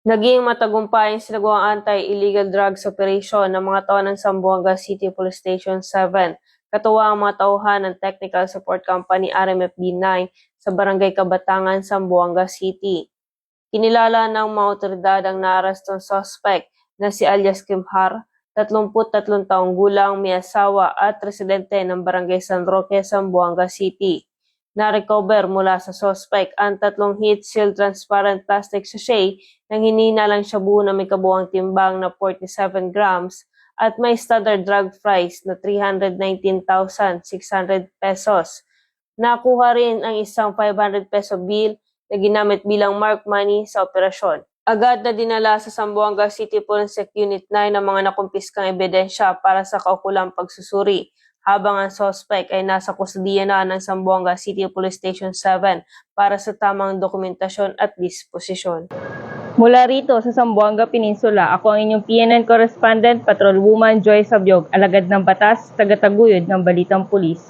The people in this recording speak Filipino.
Naging matagumpay ang sinagawang anti-illegal drugs operation ng mga tao ng Zamboanga City Police Station 7, katuwa ang mga tauhan ng Technical Support Company RMFB-9 sa Barangay Kabatangan, Zamboanga City. Kinilala ng mga otoridad ang naarestong suspect na si alias Kimhar, 33 taong gulang, may asawa at residente ng Barangay San Roque, Zamboanga City. Na-recover mula sa suspect ang 3 heat-sealed transparent plastic sachet ng hinihinalang shabu na may kabuuang timbang na 47 grams at may standard drug price na 319,600 pesos. Nakuha rin ang isang 500 peso bill na ginamit bilang mark money sa operasyon. Agad na dinala sa Zamboanga City Forensic Unit 9 ang mga nakumpiskang ebidensya para sa kaukulang pagsusuri, habang ang suspect ay nasa kustudiya na ng Zamboanga City Police Station 7 para sa tamang dokumentasyon at disposisyon. Mula rito sa Zamboanga Peninsula, ako ang inyong PNN correspondent, Patrolwoman Joy Sabyog, alagad ng batas, tagataguyod ng Balitang Pulis.